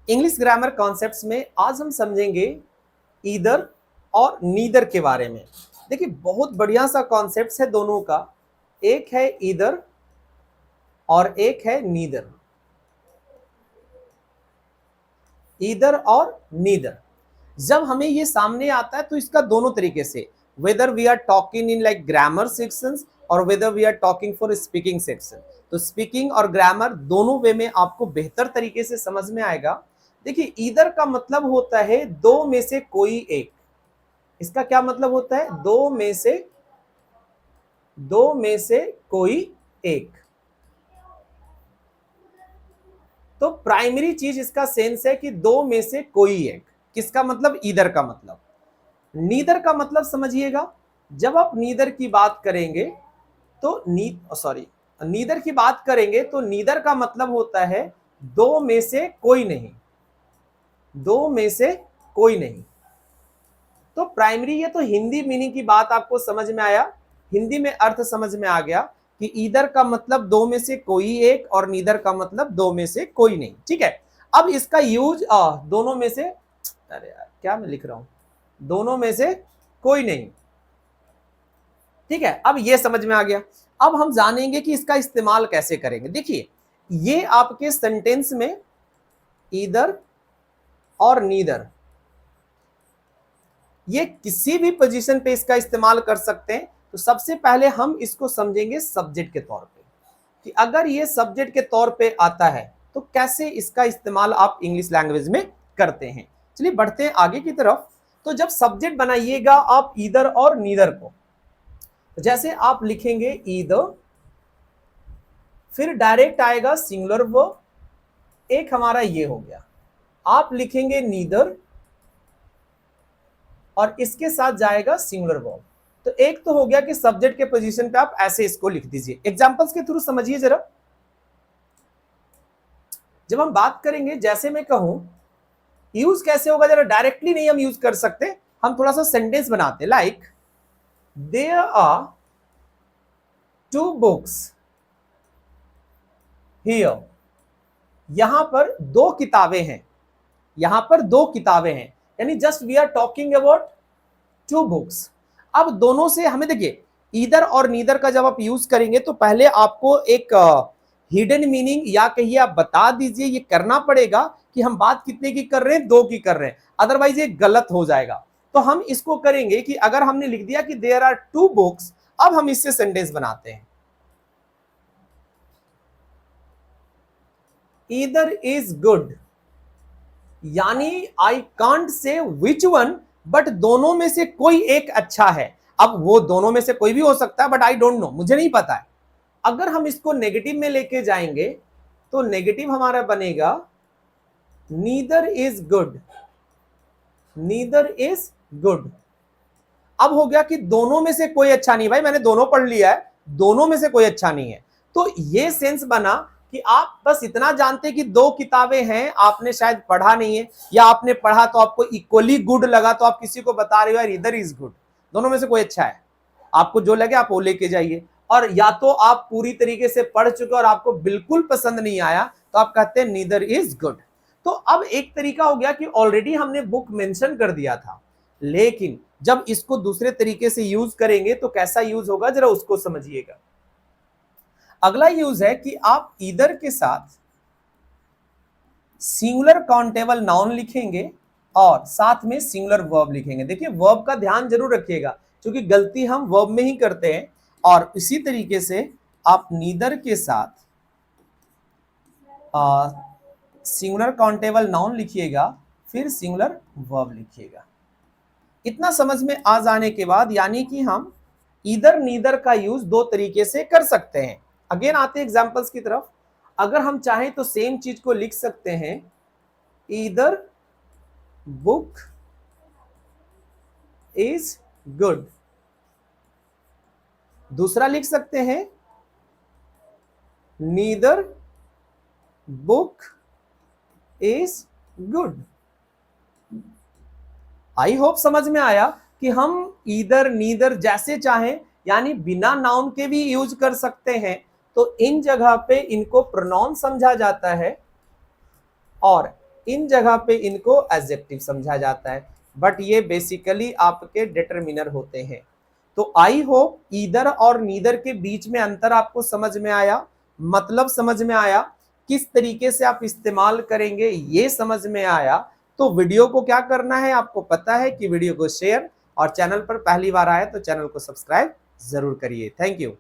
English grammar concepts में आज हम समझेंगे ईदर और नीदर के बारे में। देखिए बहुत बढ़िया सा कॉन्सेप्ट है दोनों का, एक है ईदर और एक है नीदर। ईदर और नीदर जब हमें ये सामने आता है तो इसका दोनों तरीके से, whether we are talking in like grammar sections और whether we are talking for speaking section, तो स्पीकिंग और ग्रामर दोनों वे में आपको बेहतर तरीके से समझ में आएगा। देखिए ईदर का मतलब होता है दो में से कोई एक। इसका क्या मतलब होता है? दो में से कोई एक। तो प्राइमरी चीज इसका सेंस है कि दो में से कोई एक। किसका मतलब? ईदर का मतलब। नीदर का मतलब समझिएगा, जब आप नीदर की बात करेंगे तो नीदर की बात करेंगे तो नीदर का मतलब होता है दो में से कोई नहीं, दो में से कोई नहीं। तो प्राइमरी, ये तो हिंदी मीनिंग की बात आपको समझ में आया, हिंदी में अर्थ समझ में आ गया कि ईदर का मतलब दो में से कोई एक और नीदर का मतलब दो में से कोई नहीं। ठीक है, अब इसका यूज दोनों में से, अरे यार क्या मैं लिख रहा हूं, दोनों में से कोई नहीं। ठीक है, अब ये समझ में आ गया। अब हम जानेंगे कि इसका इस्तेमाल कैसे करेंगे। देखिए ये आपके सेंटेंस में ईदर और नीदर, ये किसी भी पोजीशन पे इसका इस्तेमाल कर सकते हैं। तो सबसे पहले हम इसको समझेंगे सब्जेक्ट के तौर पे, कि अगर ये सब्जेक्ट के तौर पे आता है तो कैसे इसका इस्तेमाल आप इंग्लिश लैंग्वेज में करते हैं। चलिए बढ़ते हैं आगे की तरफ। तो जब सब्जेक्ट बनाइएगा आप ईदर और नीदर को, जैसे आप लिखेंगे ईदर, फिर डायरेक्ट आएगा सिंगुलर वर्ब, एक हमारा ये हो गया। आप लिखेंगे नीदर और इसके साथ जाएगा सिंगुलर वर्ब। तो एक तो हो गया कि सब्जेक्ट के पोजीशन पे आप ऐसे इसको लिख दीजिए। एग्जांपल्स के थ्रू समझिए जरा। जब हम बात करेंगे, जैसे मैं कहूं यूज कैसे होगा, जरा डायरेक्टली नहीं हम यूज कर सकते, हम थोड़ा सा सेंटेंस बनाते, like there are two books here. यहां पर दो किताबें हैं, यहां पर दो किताबें हैं, यानी just we are talking about two books. अब दोनों से हमें देखिए ईदर और नीदर का जब आप यूज करेंगे तो पहले आपको एक हिडन मीनिंग या कहिए आप बता दीजिए, ये करना पड़ेगा कि हम बात कितने की कर रहे हैं, दो की कर रहे हैं, अदरवाइज ये गलत हो जाएगा। तो हम इसको करेंगे कि अगर हमने लिख दिया कि देयर आर टू बुक्स, अब हम इससे सेंटेंस बनाते हैं, ईदर इज गुड, यानी I can't say which one, but दोनों में से कोई एक अच्छा है। अब वो दोनों में से कोई भी हो सकता है, बट आई डोंट नो, मुझे नहीं पता है। अगर हम इसको नेगेटिव में लेके जाएंगे तो नेगेटिव हमारा बनेगा neither is good, neither is good. अब हो गया कि दोनों में से कोई अच्छा नहीं। भाई मैंने दोनों पढ़ लिया है, दोनों में से कोई अच्छा नहीं है। तो ये सेंस बना कि आप बस इतना जानते कि दो किताबें हैं, आपने शायद पढ़ा नहीं है, या आपने पढ़ा तो आपको इक्वली गुड लगा तो आप किसी को बता रहे हो यार इधर इज गुड, दोनों में से कोई अच्छा है। आपको जो लगे आप वो लेके जाइए। और या तो आप पूरी तरीके से पढ़ चुके और आपको बिल्कुल पसंद नहीं आया तो आप कहते हैं नीदर इज गुड। तो अब एक तरीका हो गया कि ऑलरेडी हमने बुक मेंशन कर दिया था, लेकिन जब इसको दूसरे तरीके से यूज करेंगे तो कैसा यूज होगा जरा उसको समझिएगा। अगला यूज है कि आप ईदर के साथ सिंगुलर काउंटेबल नाउन लिखेंगे और साथ में सिंगुलर वर्ब लिखेंगे। देखिए वर्ब का ध्यान जरूर रखिएगा क्योंकि गलती हम वर्ब में ही करते हैं। और इसी तरीके से आप नीदर के साथ सिंगुलर काउंटेबल नाउन लिखिएगा, फिर सिंगुलर वर्ब लिखिएगा। इतना समझ में आ जाने के बाद यानी कि हम ईदर नीदर का यूज दो तरीके से कर सकते हैं। अगेन आते हैं एग्जांपल्स की तरफ। अगर हम चाहें तो सेम चीज को लिख सकते हैं, ईदर बुक इज गुड। दूसरा लिख सकते हैं neither book is good. I hope समझ में आया कि हम ईदर नीदर जैसे चाहें, यानी बिना नाउन के भी यूज कर सकते हैं। तो इन जगह पे इनको प्रोनाउन समझा जाता है और इन जगह पे इनको एडजेक्टिव समझा जाता है, बट ये बेसिकली आपके डिटरमिनर होते हैं। तो आई होप ईदर और नीदर के बीच में अंतर आपको समझ में आया, मतलब समझ में आया, किस तरीके से आप इस्तेमाल करेंगे ये समझ में आया। तो वीडियो को क्या करना है आपको पता है कि वीडियो को शेयर, और चैनल पर पहली बार आए तो चैनल को सब्सक्राइब जरूर करिए। Thank you.